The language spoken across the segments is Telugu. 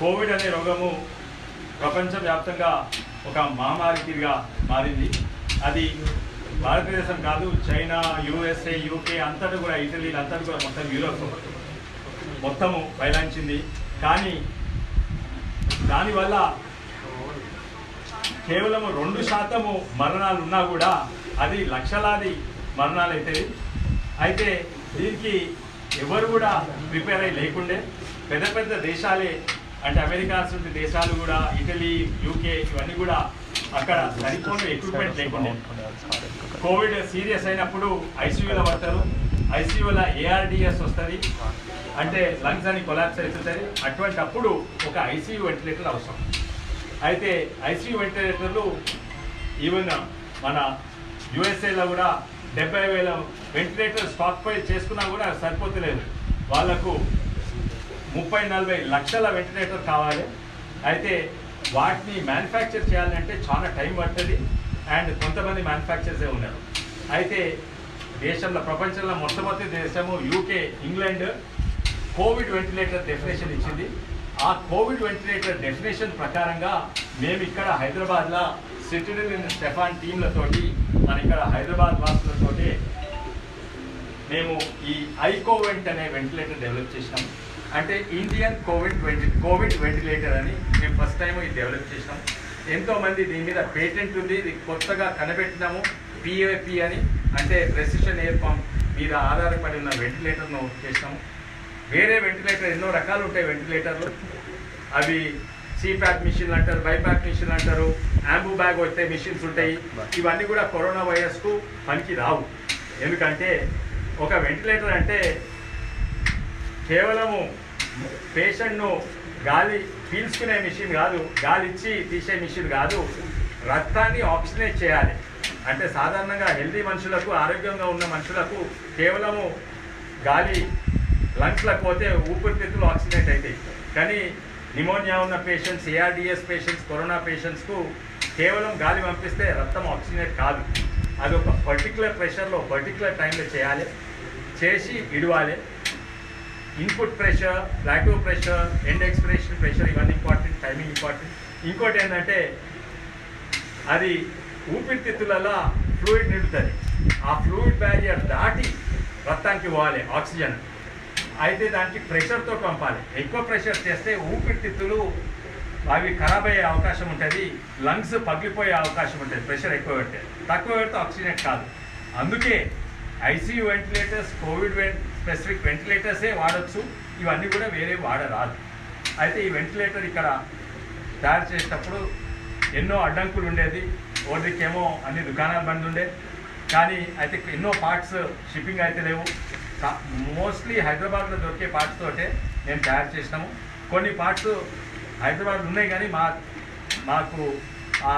కోవిడ్ అనే రోగము ప్రపంచవ్యాప్తంగా ఒక మహమ్మారిగా మారింది. అది భారతదేశం కాదు, చైనా, యూఎస్ఏ, యూకే అంతటా కూడా, ఇటలీ అంతటా కూడా, మొత్తం యూరోప్ మొత్తము బయలాంచింది. కానీ దానివల్ల కేవలం 2% మరణాలు ఉన్నా కూడా అది లక్షలాది మరణాలు అయితే దీనికి ఎవరు కూడా ప్రిపేర్ అయ్యి లేకుండే పెద్ద పెద్ద దేశాలే, అంటే అమెరికా వంటి దేశాలు కూడా, ఇటలీ, యూకే ఇవన్నీ కూడా అక్కడ సరిపోయిన ఎక్విప్మెంట్ లేకుండా కోవిడ్ సీరియస్ అయినప్పుడు ఐసీయూలో పడతారు. ఐసీయూలో ఏఆర్డిఎస్ వస్తుంది, అంటే లంగ్స్ అని కొలాప్స్ అవుతుంది. అటువంటి అప్పుడు ఒక ఐసీయూ వెంటిలేటర్ అవసరం. అయితే ఐసీయూ వెంటిలేటర్లు ఈవెన్ మన యుఎస్ఏలో కూడా 70,000 వెంటిలేటర్ స్టాక్ పై చేసుకున్నా కూడా సరిపోతలేదు. వాళ్లకు 30-40 లక్షల వెంటిలేటర్ కావాలి. అయితే వాటిని మ్యానుఫ్యాక్చర్ చేయాలంటే చాలా టైం పడుతుంది. అండ్ కొంతమంది మ్యానుఫ్యాక్చర్సే ఉన్నారు. అయితే దేశంలో, ప్రపంచంలో మొట్టమొదటి దేశము UK, England Covid ventilator definition ఇచ్చింది. ఆ కోవిడ్ వెంటిలేటర్ డెఫినేషన్ ప్రకారంగా మేము ఇక్కడ హైదరాబాద్లో సిటిజన్ స్టెఫాన్ టీంలతోటి, మన ఇక్కడ హైదరాబాద్ వాసులతోటి మేము ఈ ఐకోవెంట్ అనే వెంటిలేటర్ డెవలప్ చేసినాం. అంటే ఇండియన్ కోవిడ్ వెంటిలేటర్ అని మేము ఫస్ట్ టైం ఇది డెవలప్ చేసినాం. ఎంతోమంది దీని మీద పేటెంట్ ఉంది. ఇది కొత్తగా కనిపెట్టినాము, పిఏపి అని, అంటే ప్రెసిషన్ ఎయిర్ పంప్ మీద ఆధారపడి ఉన్న వెంటిలేటర్ను చేసినాము. వేరే వెంటిలేటర్ ఎన్నో రకాలు ఉంటాయి వెంటిలేటర్లు. అవి సిప్యాక్ మిషన్లు అంటారు, బైప్యాక్ మిషన్లు అంటారు, యాంబూ బ్యాగ్ వచ్చే మిషన్స్ ఉంటాయి. ఇవన్నీ కూడా కరోనా వైరస్కు పనికి రావు. ఎందుకంటే ఒక వెంటిలేటర్ అంటే కేవలము పేషెంట్ను గాలి పీల్చుకునే మిషన్ కాదు, గాలి ఇచ్చి తీసే మిషన్ కాదు, రక్తాన్ని ఆక్సిజనేట్ చేయాలి. అంటే సాధారణంగా హెల్దీ మనుషులకు, ఆరోగ్యంగా ఉన్న మనుషులకు కేవలము గాలి లంగ్స్లకు పోతే ఊపిరితిత్తులు ఆక్సిజనేట్ అవుతాయి. కానీ నిమోనియా ఉన్న పేషెంట్స్, ఏఆర్డిఎస్ పేషెంట్స్, కరోనా పేషెంట్స్కు కేవలం గాలి పంపిస్తే రక్తం ఆక్సిజనేట్ కాదు. అది ఒక పర్టికులర్ ప్రెషర్లో, పర్టికులర్ టైంలో చేయాలి, చేసి ఇడవాలి. Input pressure, plateau pressure, end expiration pressure ఇవన్నీ ఇంపార్టెంట్, టైమింగ్ ఇంపార్టెంట్. ఇంకోటి ఏంటంటే అది ఊపిరితిత్తులలో ఫ్లూయిడ్ నిండుతుంది. ఆ ఫ్లూయిడ్ బ్యారియర్ దాటి రక్తానికి పోవాలి ఆక్సిజన్. అయితే దానికి ప్రెషర్తో పంపాలి. ఎక్కువ ప్రెషర్ చేస్తే ఊపిరితిత్తులు అవి ఖరాబ్ అయ్యే అవకాశం ఉంటుంది, లంగ్స్ పగిలిపోయే అవకాశం ఉంటుంది ప్రెషర్ ఎక్కువ పెడితే. తక్కువ పెడితే ఆక్సిజనేట్ కాదు. అందుకే ఐసీయూ వెంటిలేటర్స్, కోవిడ్ స్పెసిఫిక్ వెంటిలేటర్సే వాడచ్చు, ఇవన్నీ కూడా వేరే వాడరాదు. అయితే ఈ వెంటిలేటర్ ఇక్కడ తయారు చేసేటప్పుడు ఎన్నో అడ్డంకులు ఉండేది. ఓడికేమో అన్ని దుకాణాలు బంద్ ఉండే, కానీ అయితే ఎన్నో పార్ట్స్ షిప్పింగ్ అయితే లేవు. మోస్ట్లీ హైదరాబాద్లో దొరికే పార్ట్స్ తోటే మేము తయారు చేసినాము. కొన్ని పార్ట్స్ హైదరాబాద్ ఉన్నాయి, కానీ మాకు ఆ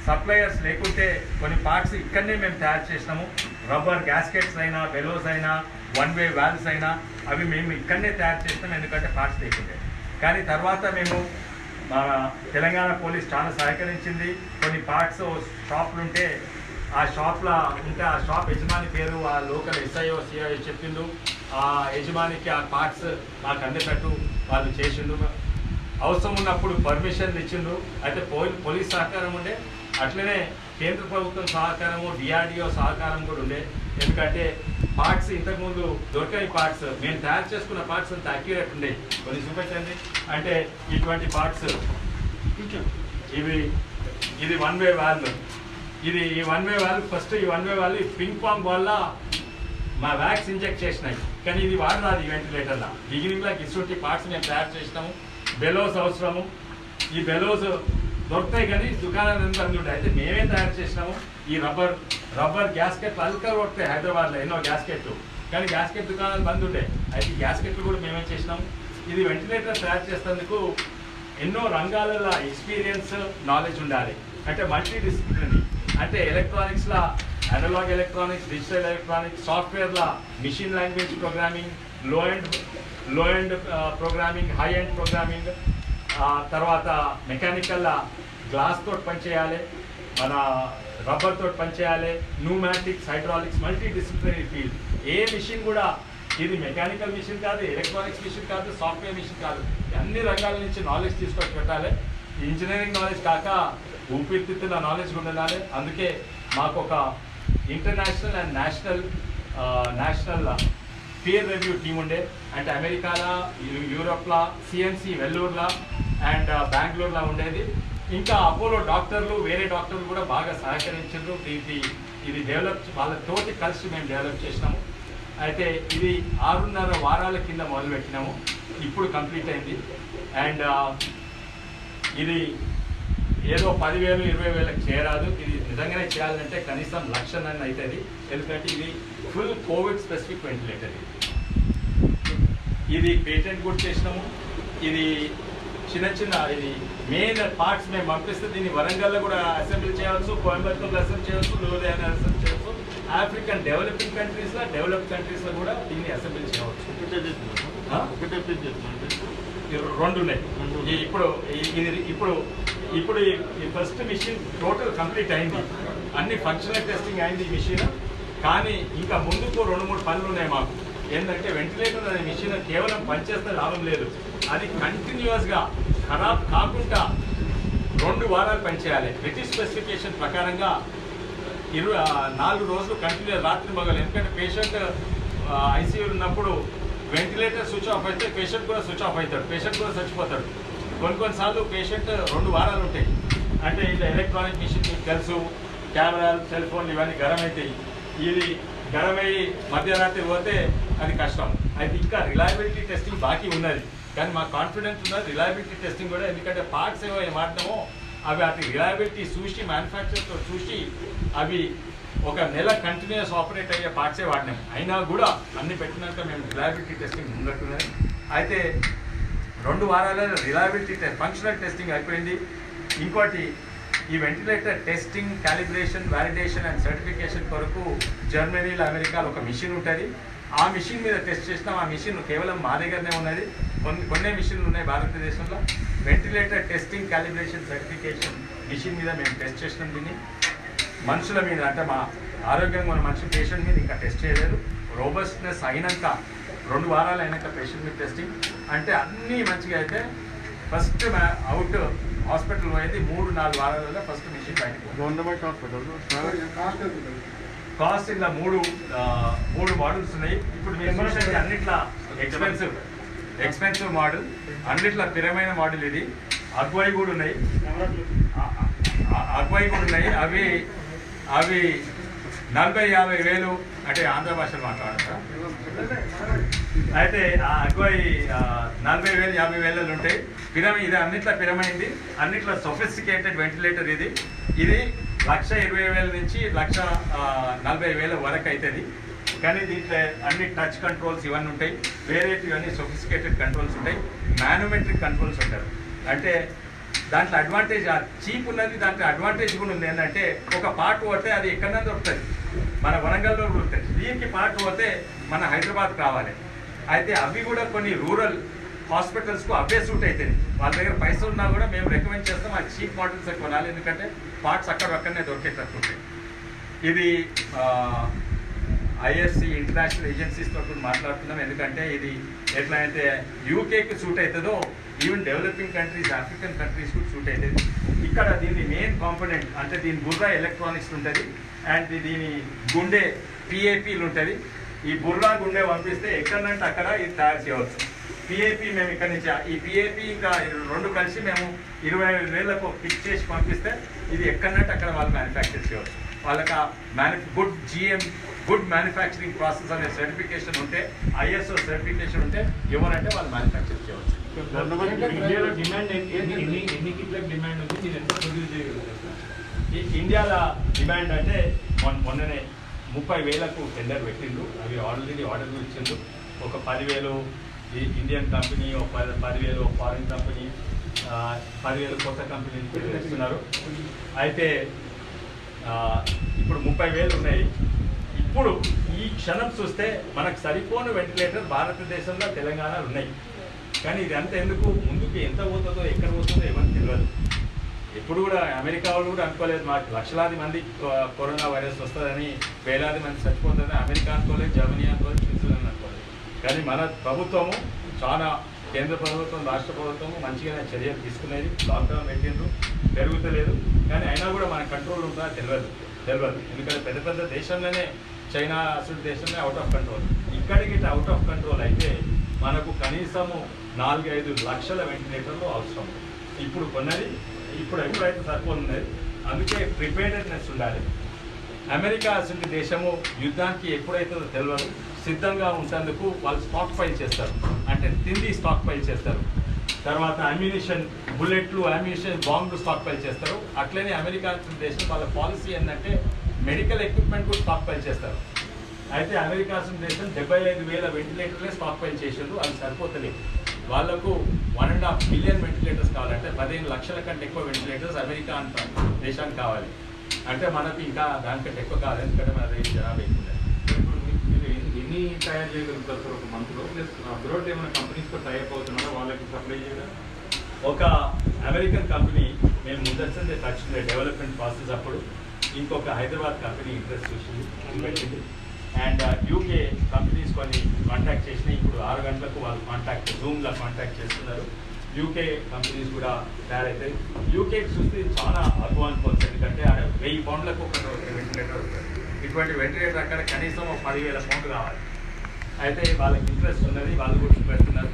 సప్లయర్స్ లేకుంటే కొన్ని పార్ట్స్ ఇక్కడనే మేము తయారు చేసినాము. రబ్బర్ గ్యాస్కెట్స్ అయినా, బెలోస్ అయినా, వన్ వే వాల్వ్స్ అయినా అవి మేము ఇక్కడనే తయారు చేసినాం, ఎందుకంటే పార్ట్స్ లేకుంటే. కానీ తర్వాత మేము మన తెలంగాణ పోలీస్ చాలా సహకరించింది. కొన్ని పార్ట్స్ షాపులు ఉంటే ఆ షాప్లో ఉంటే ఆ షాప్ యజమాని పేరు ఆ లోకల్ ఎస్ఐఓ సిఐఓ చెప్పిండు. ఆ యజమానికి ఆ పార్ట్స్ మాకు అందేటట్టు వాళ్ళు చేసిండు. అవసరం ఉన్నప్పుడు పర్మిషన్లు ఇచ్చిండు. అయితే పోలీస్ సహకారం ఉండే, అట్లనే కేంద్ర ప్రభుత్వం సహకారము, డిఆర్డిఓ సహకారం కూడా ఉండే. ఎందుకంటే పార్ట్స్ ఇంతకుముందు దొరకని పార్ట్స్ మేము తయారు చేసుకున్న పార్ట్స్ అంత అక్యురేట్ ఉండే. కొన్ని చూపించండి. అంటే ఇటువంటి పార్ట్స్ ఇది వన్ వే వాల్వ్. ఇది ఈ వన్ వే వాల్వ్ ఫస్ట్ ఈ వన్ వే వాల్వ్ పింక్ పాంగ్ వల్ల మా వ్యాక్స్ ఇంజెక్ట్ చేసినాయి, కానీ ఇది వాడరాదు ఈ వెంటిలేటర్లో. బిగినింగ్లో ఇటువంటి పార్ట్స్ మేము తయారు చేసినాము. బెలోస్ అవసరము. ఈ బెలోస్ దొరుకుతాయి కానీ దుకాణాలు ఎంత ఉంటాయి. అయితే మేమే తయారు చేసినాము. ఈ రబ్బర్ గ్యాస్కెట్లు అల్కలు కొడతాయి హైదరాబాద్లో ఎన్నో గ్యాస్కెట్లు, కానీ గ్యాస్కెట్ దుకాణాలు బంద్ ఉంటాయి. అయితే గ్యాస్కెట్లు కూడా మేమే చేసినాము. ఇది వెంటిలేటర్ తయారు చేసేందుకు ఎన్నో రంగాలలో ఎక్స్పీరియన్స్, నాలెడ్జ్ ఉండాలి. అంటే మల్టీ డిసిప్లినరీ, అంటే ఎలక్ట్రానిక్స్లో అనలాగ్ ఎలక్ట్రానిక్స్, డిజిటల్ ఎలక్ట్రానిక్స్, సాఫ్ట్వేర్లో machine language programming, low end programming, high end programming, తర్వాత మెకానికల్లో గ్లాస్ తోటి పనిచేయాలి, మన రబ్బర్ తోటి పనిచేయాలి, pneumatics, hydraulics, multi disciplinary field. ఏ మిషన్ కూడా ఇది మెకానికల్ మిషన్ కాదు, ఎలక్ట్రానిక్స్ మిషన్ కాదు, సాఫ్ట్వేర్ మిషన్ కాదు. అన్ని రంగాల నుంచి నాలెడ్జ్ తీసుకొచ్చి పెట్టాలి. ఇంజనీరింగ్ నాలెడ్జ్ కాక ఊపిరితిత్తుల నాలెడ్జ్ కూడా ఉండాలి. అందుకే మాకు ఒక international and national peer review team ఉండే. అంటే అమెరికాలో, యూరోప్లో సిఎంసి వెల్లూరులో అండ్ బెంగళూరులో ఉండేది. ఇంకా అపోలో డాక్టర్లు, వేరే డాక్టర్లు కూడా బాగా సహకరించారు. ఇది డెవలప్ వాళ్ళతోటి కలిసి మేము డెవలప్ చేసినాము. అయితే ఇది 6.5 వారాల కింద మొదలుపెట్టినాము, ఇప్పుడు కంప్లీట్ అయింది. అండ్ ఇది ఏదో 10,000 20,000కి చేరాదు. ఇది నిజంగానే చేయాలంటే కనీసం 1,00,000 అవుతుంది. ఎందుకంటే ఇది ఫుల్ కోవిడ్ స్పెసిఫిక్ వెంటిలేటర్. ఇది పేటెంట్ కూడా చేసినాము. ఇది చిన్న ఇది మెయిన్ పార్ట్స్ మేము పంపిస్తే దీన్ని వరంగల్లో కూడా అసెంబ్లీ చేయవచ్చు, కోయంబత్తూరులో అసెంబ్లీ చేయవచ్చు, లూధియానా అసెంబ్లీ చేయవచ్చు. ఆఫ్రికన్ డెవలపింగ్ కంట్రీస్లో, డెవలప్ కంట్రీస్లో కూడా దీన్ని అసెంబ్లీ చేయవచ్చు. 2 ఉన్నాయి. ఇప్పుడు ఈ ఫస్ట్ మిషన్ టోటల్ కంప్లీట్ అయింది. అన్ని ఫంక్షనల్ టెస్టింగ్ అయింది ఈ మిషన్. కానీ ఇంకా ముందుకు 2-3 పనులు ఉన్నాయి మాకు. ఏంటంటే వెంటిలేటర్ అనే మిషన్ కేవలం పనిచేస్తే లాభం లేదు, అది కంటిన్యూస్గా ఖరాబ్ కాకుండా 2 వారాలు పనిచేయాలి. బ్రిటిష్ స్పెసిఫికేషన్ ప్రకారంగా 4 రోజులు కంటిన్యూస్ రాత్రి మగలు. ఎందుకంటే పేషెంట్ ఐసీయూ ఉన్నప్పుడు వెంటిలేటర్ స్విచ్ ఆఫ్ అయితే పేషెంట్ కూడా స్విచ్ ఆఫ్ అవుతాడు, పేషెంట్ కూడా చచ్చిపోతాడు. కొన్నిసార్లు పేషెంట్ 2 వారాలు ఉంటాయి. అంటే ఇలా ఎలక్ట్రానిక్ మిషన్ మీకు తెలుసు, కెమెరాలు, సెల్ ఫోన్లు ఇవన్నీ గరం అవుతాయి. ఇది గరమయ్యి మధ్యరాత్రి పోతే అది కష్టం. అయితే ఇంకా రిలయబిలిటీ టెస్టింగ్ బాకీ ఉన్నది. కానీ మాకు కాన్ఫిడెన్స్ ఉన్నది రిలయబిలిటీ టెస్టింగ్ కూడా. ఎందుకంటే పార్ట్స్ ఏవో వాడినామో అవి వాటి రిలయబిలిటీ చూసి, మ్యానుఫ్యాక్చర్తో చూసి అవి 1 నెల కంటిన్యూస్ ఆపరేట్ అయ్యే పార్ట్సే వాడినాం. అయినా కూడా అన్ని పెట్టినాక మేము రిలయబిలిటీ టెస్టింగ్ ఉన్నట్టున్నది. అయితే 2 వారాల రిలయబిలిటీ ఫంక్షనల్ టెస్టింగ్ అయిపోయింది. ఇంకోటి ఈ ventilator testing, calibration, validation and certification కొరకు జర్మనీలో, అమెరికాలో ఒక మిషన్ ఉంటుంది. ఆ మిషన్ మీద టెస్ట్ చేసినాం. ఆ మిషన్ కేవలం మా దగ్గరనే ఉన్నది. కొన్ని మిషన్లు ఉన్నాయి భారతదేశంలో. Ventilator testing, calibration, certification mission మీద మేము టెస్ట్ చేసినాం. దీన్ని మనుషుల మీద, అంటే మా ఆరోగ్యంగా ఉన్న మనిషి పేషెంట్ మీద ఇంకా టెస్ట్ చేయలేదు. రోబస్ట్నెస్ అయినాక 2 వారాలు అయినాక పేషెంట్ మీద టెస్టింగ్. అంటే అన్నీ మంచిగా అయితే ఫస్ట్ అవుట్ హాస్పిటల్ పోయింది. 3-4 వారాలలో ఫస్ట్ మిషన్ బయటకు. గవర్నమెంట్ హాస్పిటల్ కాస్ట్ ఇలా 3 మోడల్స్ ఉన్నాయి. ఇప్పుడు మీరు చూసేది అన్నిట్లా ఎక్స్పెన్సివ్ మోడల్, అన్నిట్లా స్థిరమైన మోడల్. ఇది అగ్వాయి కూడా ఉన్నాయి. అవి 40-50 వేలు, అంటే ఆంధ్ర భాషలో మాట్లాడతా. అయితే ఆ అగ్వాయి 40,000-50 వేలలో ఉంటాయి. ఇది అన్నిట్లా స్థిరమైంది, అన్నిట్లా సొఫిస్టికేటెడ్ వెంటిలేటర్. ఇది 1,20,000 నుంచి 1,40,000 వరకు అవుతుంది. కానీ దీంట్లో అన్ని టచ్ కంట్రోల్స్ ఇవన్నీ ఉంటాయి. వేరేటివన్నీ సొఫిస్టికేటెడ్ కంట్రోల్స్ ఉంటాయి. మ్యానోమెట్రిక్ కంట్రోల్స్ ఉంటారు. అంటే దాంట్లో అడ్వాంటేజ్ చీప్ ఉన్నది, దాంట్లో అడ్వాంటేజ్ కూడా ఉంది. ఏంటంటే ఒక పార్ట్ పోతే అది ఎక్కడన్నా దొరుకుతుంది, మన వరంగల్లో దొరుకుతుంది. దీనికి పార్ట్ పోతే మన హైదరాబాద్ కావాలి. అయితే అవి కూడా కొన్ని రూరల్ హాస్పిటల్స్కు అవే సూట్ అవుతుంది. వాళ్ళ దగ్గర పైసలు ఉన్నా కూడా మేము రికమెండ్ చేస్తాం ఆ చీప్ మోడల్స్ కొనాలి. ఎందుకంటే పార్ట్స్ అక్కడనే దొరికేటట్టు ఉంటాయి. ఇది ఐఎస్సి ఇంటర్నేషనల్ ఏజెన్సీస్తో కూడా మాట్లాడుతున్నాం. ఎందుకంటే ఇది ఎట్లా అయితే యూకేకి సూట్ అవుతుందో even developing countries, African countries కూడా సూట్ అవుతుంది. ఇక్కడ దీని మెయిన్ కాంపోనెంట్ అంటే దీని బుర్రా ఎలక్ట్రానిక్స్ ఉంటుంది. అండ్ దీని గుండె పిఏపీలు ఉంటుంది. ఈ బుర్రా గుండె పంపిస్తే ఎక్కడంటే అక్కడ ఇది తయారు చేయవచ్చు. పిఏపీ మేము ఇక్కడ నుంచి ఈ పిఏపీ ఇంకా 2 కలిసి మేము 25,000కు ఫిక్స్ చేసి పంపిస్తే ఇది ఎక్కడంటే అక్కడ వాళ్ళు మ్యానుఫ్యాక్చర్ చేయవచ్చు. వాళ్ళకి గుడ్ మ్యానుఫ్యాక్చరింగ్ ప్రాసెస్ అనే సర్టిఫికేషన్ ఉంటే, ఐఎస్ఓ సర్టిఫికేషన్ ఉంటే ఎవరంటే వాళ్ళు మ్యానుఫ్యాక్చర్ చేయవచ్చు. ఇండియాలో డిమాండ్ ఎన్ని కిట్లకు డిమాండ్ ఉంది, మీరు ఎంత ప్రొడ్యూస్ చేయగలుగుతారు? ఈ ఇండియాలో డిమాండ్ అంటే మొన్ననే 30,000కు టెండర్ పెట్టిండ్రు. అవి ఆల్రెడీ ఆర్డర్లు ఇచ్చిండ్రు. ఒక 10,000 ఈ ఇండియన్ కంపెనీ, ఒక 10,000 ఫారిన్ కంపెనీ, 10,000 కొత్త కంపెనీలు ఇస్తున్నారు. అయితే ఇప్పుడు 30,000 ఉన్నాయి. ఇప్పుడు ఈ క్షణం చూస్తే మనకు సరిపోని వెంటిలేటర్ భారతదేశంలో, తెలంగాణలో ఉన్నాయి. కానీ ఇది అంత ఎందుకు, ముందుకు ఎంత పోతుందో, ఎక్కడ పోతుందో ఏమని తెలియదు. ఎప్పుడు కూడా అమెరికా వాళ్ళు కూడా అనుకోలేదు మాకు లక్షలాది మంది కరోనా వైరస్ వస్తుందని, వేలాది మంది చచ్చిపోతుందని అమెరికా అనుకోలేదు, జర్మనీ అనుకోలేదు, స్విట్జర్లాండ్ అనుకోలేదు. కానీ మన ప్రభుత్వము చాలా కేంద్ర ప్రభుత్వం రాష్ట్ర ప్రభుత్వము మంచిగానే చర్యలు తీసుకునేది. లాక్డౌన్ పెట్టిండ్రు, పెరుగుతలేదు, కానీ అయినా కూడా మన కంట్రోల్ ఉంటుందా తెలియదు. ఎందుకంటే పెద్ద పెద్ద దేశంలోనే చైనా అసలు దేశమే అవుట్ ఆఫ్ కంట్రోల్. ఇక్కడికి అవుట్ ఆఫ్ కంట్రోల్ అయితే మనకు కనీసము 4-5 లక్షల వెంటిలేటర్లు అవసరం. ఇప్పుడు కొన్నది ఎప్పుడైతే సరిపోతున్నది. అందుకే ప్రిపేర్డ్నెస్ ఉండాలి. అమెరికా అసలు దేశము యుద్ధానికి ఎప్పుడైతుందో తెలియదు, సిద్ధంగా ఉంటేందుకు వాళ్ళు స్టాక్ ఫైల్ చేస్తారు, అంటే తిండి స్టాక్ ఫైల్ చేస్తారు. తర్వాత అమ్యునిషన్, బుల్లెట్లు, బాంబులు స్టాక్ ఫైల్ చేస్తారు. అట్లనే అమెరికా దేశం వాళ్ళ పాలసీ ఏంటంటే మెడికల్ ఎక్విప్మెంట్ కూడా స్టాక్ ఫైల్ చేస్తారు. అయితే అమెరికా దేశం 75,000 వెంటిలేటర్లే స్టాక్ ఫైల్ చేసిండ్రు, అది సరిపోతలేదు. వాళ్లకు 1.5 మిలియన్ వెంటిలేటర్స్ కావాలంటే 15 లక్షల కంటే ఎక్కువ వెంటిలేటర్స్ అమెరికా అంత దేశానికి కావాలి. అంటే మనకు ఇంకా దానికంటే ఎక్కువ కావాలి, ఎందుకంటే మన దగ్గర జనాభా ఎక్కువ. మీరు ఎన్ని తయారు చేయగలుగుతారు సార్ ఒక మంత్లో? ప్లస్ అబ్రాడ్ ఏమైనా కంపెనీస్తో టైప్ అవుతున్నారో వాళ్ళకి సప్లై చేయడం? ఒక అమెరికన్ కంపెనీ మేము ముందొచ్చింది టచ్ డెవలప్మెంట్ ప్రాసెస్ అప్పుడు. ఇంకొక హైదరాబాద్ కంపెనీ ఇంట్రెస్ట్ చూసింది. అండ్ యూకే కంపెనీస్ కొన్ని కాంటాక్ట్ చేసినాయి. ఇప్పుడు 6 గంటలకు వాళ్ళు జూమ్లో కాంటాక్ట్ చేస్తున్నారు. యూకే కంపెనీస్ కూడా తయారవుతాయి. యూకేకి చూస్తే చాలా అడ్వాన్స్ ఫోన్స్, ఎందుకంటే ఆడ 1000 పౌండ్లకు ఒక వెంటిలేటర్ ఉంటుంది. ఇటువంటి వెంటిలేటర్ అక్కడ కనీసం 10,000 పౌండ్లు కావాలి. అయితే వాళ్ళకి ఇంట్రెస్ట్ ఉన్నది, వాళ్ళు కూడా పెడుతున్నారు.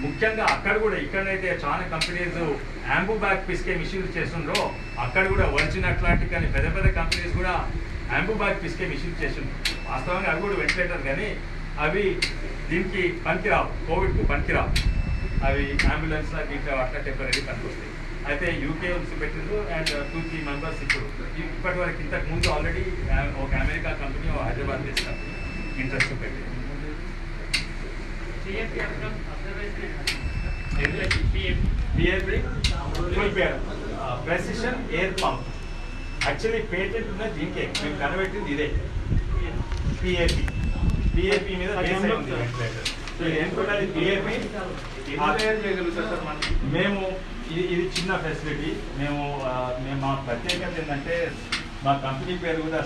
ముఖ్యంగా అక్కడ కూడా ఇక్కడైతే చాలా కంపెనీస్ యాంబూ బ్యాగ్ పిసికే మిషన్లు చేస్తుండ్రో అక్కడ కూడా ఒరిజిన్ అట్లాంటిక్ కానీ పెద్ద పెద్ద కంపెనీస్ కూడా యాంబూ బ్యాగ్ పిసికే మిషన్ చేసిండ్రు. వాస్తవంగా అవి కూడా వెంటిలేటర్, కానీ అవి దీనికి పనికిరావు, కోవిడ్కు పనికిరావు. అవి అంబులెన్స్ దీంట్లో అట్లా టెంపరీ పనికొస్తాయి. అయితే యూకే పెట్టిండ్రు. అండ్ 2-3 మెంబర్స్ ఇప్పటి వరకు ఇంతకు ముందు ఆల్రెడీ ఒక America company, Hyderabad base company interest పెట్టింది. Precision air pump actually patent ఉన్నది దీనికే, మేము కనబెట్టింది ఇదే పిఏపి మీద మేము ఇది చిన్న ఫెసిలిటీ. మేము మా ప్రత్యేకత ఏంటంటే మా కంపెనీ పేరు కూడా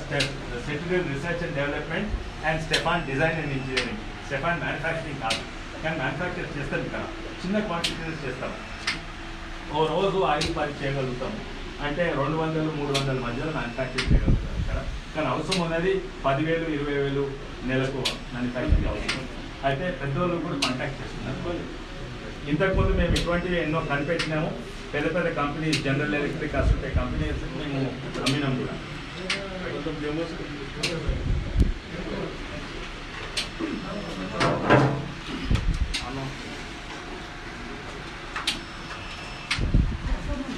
settle research and development and Stefan design and engineering. Stefan manufacturing కాదు, కానీ మ్యానుఫ్యాక్చర్ చేస్తాం ఇక్కడ, చిన్న క్వాంటిటీస్ చేస్తాం. ఓ రోజు 5-10 చేయగలుగుతాం, అంటే 200-300 మధ్యలో మ్యానుఫ్యాక్చర్ చేయగలుగుతాం ఇక్కడ. కానీ అవసరం ఉన్నది 10,000-20,000 నెలకు మ్యానుఫ్యాక్చరింగ్ అవసరం. అయితే పెద్దవాళ్ళు కూడా కాంటాక్ట్ చేస్తున్నారు. ఇంతకుముందు మేము ఇటువంటివి ఎన్నో కనిపెట్టినాము. పెద్ద పెద్ద కంపెనీస్, జనరల్ ఎలక్ట్రిక్ అసలు కంపెనీస్ మేము అమ్మినాం కూడా.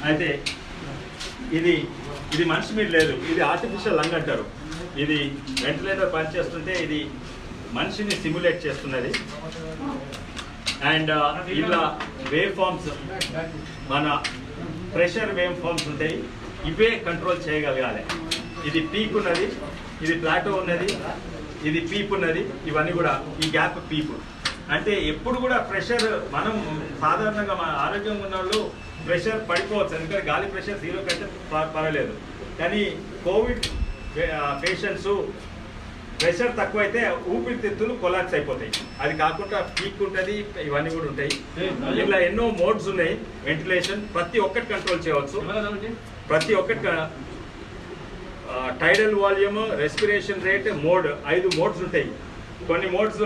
అయితే ఇది మనిషి మీద లేదు, ఇది ఆర్టిఫిషియల్ లంగ్ అంటారు. ఇది వెంటిలేటర్ పనిచేస్తుంటే ఇది మనిషిని సిమ్యులేట్ చేస్తున్నది. అండ్ ఇలా వేవ్ ఫార్మ్స్, మన ప్రెషర్ వేవ్ ఫార్మ్స్ ఉంటాయి, ఇవే కంట్రోల్ చేయగలగాలి. ఇది పీక్ ఉన్నది, ఇది ప్లాటో ఉన్నది, ఇది పీప్ ఉన్నది, ఇవన్నీ కూడా ఈ గ్యాప్ పీప్. అంటే ఎప్పుడు కూడా ప్రెషర్, మనం సాధారణంగా మన ఆరోగ్యంగా ఉన్న వాళ్ళు ప్రెషర్ పడిపోవచ్చు, ఎందుకంటే గాలి ప్రెషర్ 0 కంటే పర్వాలేదు. కానీ కోవిడ్ పేషెంట్స్ ప్రెషర్ తక్కువైతే ఊపిరితిత్తులు కొలాప్స్ అయిపోతాయి. అది కాకుండా పీక్ ఉంటుంది, ఇవన్నీ కూడా ఉంటాయి. ఇలా ఎన్నో మోడ్స్ ఉన్నాయి వెంటిలేషన్, ప్రతి ఒక్కటి కంట్రోల్ చేయవచ్చు. ప్రతి ఒక్కటి టైడల్ volume, respiration rate, mode, 5 modes ఉంటాయి. కొన్ని మోడ్స్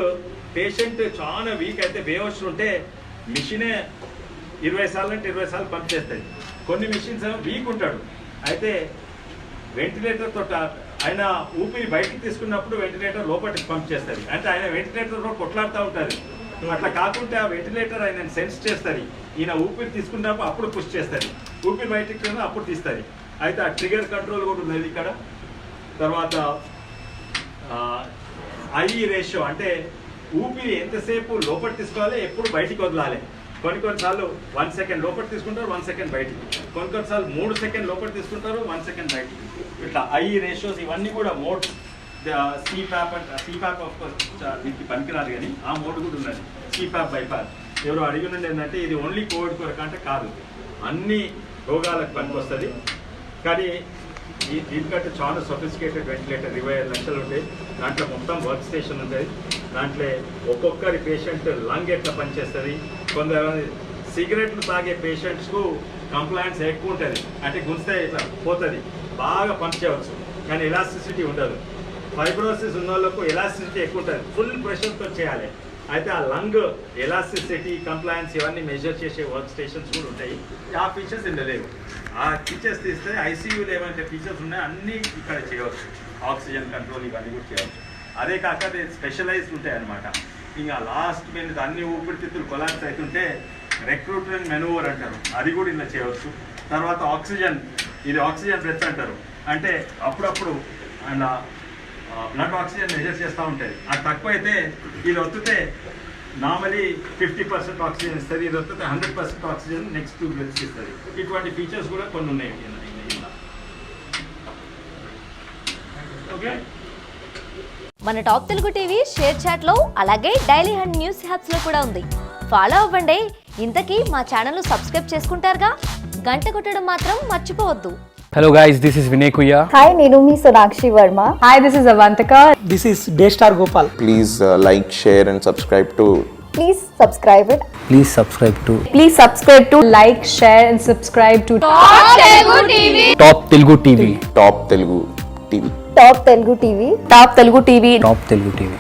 పేషెంట్ చాలా వీక్ అయితే బేహోష్ ఉంటే మిషనే 20 సార్లు అంటే 20 సార్లు పంప్ చేస్తుంది. కొన్ని మిషన్స్ వీక్ ఉంటాడు, అయితే వెంటిలేటర్తో ఆయన ఊపిరి బయటికి తీసుకున్నప్పుడు వెంటిలేటర్ లోపలికి పంప్ చేస్తుంది, అంటే ఆయన వెంటిలేటర్తో కొట్లాడుతూ ఉంటుంది. అట్లా కాకుండా వెంటిలేటర్ ఆయన సెన్స్ చేస్తుంది, ఈయన ఊపిరి తీసుకున్నప్పుడు అప్పుడు పుష్ చేస్తుంది, ఊపిరి బయటికి అప్పుడు తీస్తుంది. అయితే ఆ ట్రిగర్ కంట్రోల్ కూడా ఉన్నది ఇక్కడ. తర్వాత ఐ రేషియో, అంటే ఊపిరి ఎంతసేపు లోపల తీసుకోవాలి, ఎప్పుడు బయటికి వదలాలి. కొన్నిసార్లు 1 సెకండ్ లోపల తీసుకుంటారు, 1 సెకండ్ బయటికి. కొన్నిసార్లు 3 సెకండ్ లోపల తీసుకుంటారు, 1 సెకండ్ బయటికి. ఇట్లా ఐ రేషియోస్ ఇవన్నీ కూడా మోడ్స్. CPAP ఆఫ్ కోర్స్ దీనికి పనికిరాదు, కానీ ఆ మోడ్ కూడా ఉన్నది, CPAP బైపాస్. ఎవరు అడిగి నుండి ఏంటంటే ఇది ఓన్లీ కోవిడ్ కొరకు అంటే కాదు, అన్ని రోగాలకు పనికొస్తుంది. కానీ దీనికంటే చాలా సొఫిస్టికేటెడ్ వెంటిలేటర్ 25 లక్షలు ఉంటాయి. దాంట్లో మొత్తం వర్క్ స్టేషన్ ఉంటుంది, దాంట్లో ఒక్కొక్కరి పేషెంట్ లంగ్ ఎట్లా పనిచేస్తుంది, కొందరు సిగరెట్లు తాగే పేషెంట్స్కు కంప్లైంట్స్ ఎక్కువ ఉంటుంది, అంటే గుంజితే ఇట్లా పోతుంది, బాగా పంప్ చేయవచ్చు కానీ ఎలాస్టిసిటీ ఉండదు. ఫైబ్రోసిస్ ఉన్న వాళ్ళకు ఎలాస్టిసిటీ ఎక్కువ ఉంటుంది, ఫుల్ ప్రెషర్తో చేయాలి. అయితే ఆ లంగ్ ఎలాస్టిసిటీ కంప్లైన్స్ ఇవన్నీ మెజర్ చేసే వర్క్ స్టేషన్స్ కూడా ఉంటాయి. ఆ ఫీచర్స్ ఇందులో లేవు. ఆ ఫీచర్స్ తీస్తే ఐసీయూలో ఏమైతే ఫీచర్స్ ఉన్నాయో అన్నీ ఇక్కడ చేయవచ్చు. ఆక్సిజన్ కంట్రోల్ ఇవన్నీ కూడా చేయవచ్చు. అదే కాక అది స్పెషలైజ్డ్ ఉంటాయి అన్నమాట. ఇంకా లాస్ట్ మినిట్ అన్ని ఊపిరితిత్తులు కొలాప్స్ అవుతుంటే రిక్రూట్మెంట్ మెనూవర్ అంటారు, అది కూడా ఇలా చేయవచ్చు. తర్వాత ఆక్సిజన్, ఇది ఆక్సిజన్ బ్రెత్ అంటారు, అంటే అప్పుడప్పుడు అలా బ్లడ్ ఆక్సిజన్ మెజర్ చేస్తూ ఉంటుంది. అది తక్కువ అయితే ఇది వత్తితే నార్మలీ 50% ఆక్సిజన్ ఇస్తుంది, ఇది వత్తితే 100% ఆక్సిజన్ నెక్స్ట్ 2 బ్రెత్స్ ఇస్తుంది. ఇటువంటి ఫీచర్స్ కూడా కొన్ని ఉన్నాయి. ఓకే, మన టాప్ తెలుగు టీవీ షేర్ చాట్లో అలాగే డైలీ హండ్ న్యూస్ హ్యాప్స్ లో కూడా ఉంది. ఫాలో అవ్వండి. ఇంతకీ మా ఛానల్ సబ్స్క్రైబ్ చేసుకుంటారుగా, గంట కొట్టడం మాత్రం మర్చిపోవద్దు. Hello guys, this is Vinay Kuya. Hi, నేను మీ Sonakshi Varma. Hi, this is Avantika. This is Daystar Gopal. Please like, share and subscribe to Please subscribe it. Please subscribe to Please subscribe to like, share and subscribe to Top Telugu TV. Top Telugu TV. Top Telugu TV. Top Telugu TV. Top Telugu TV.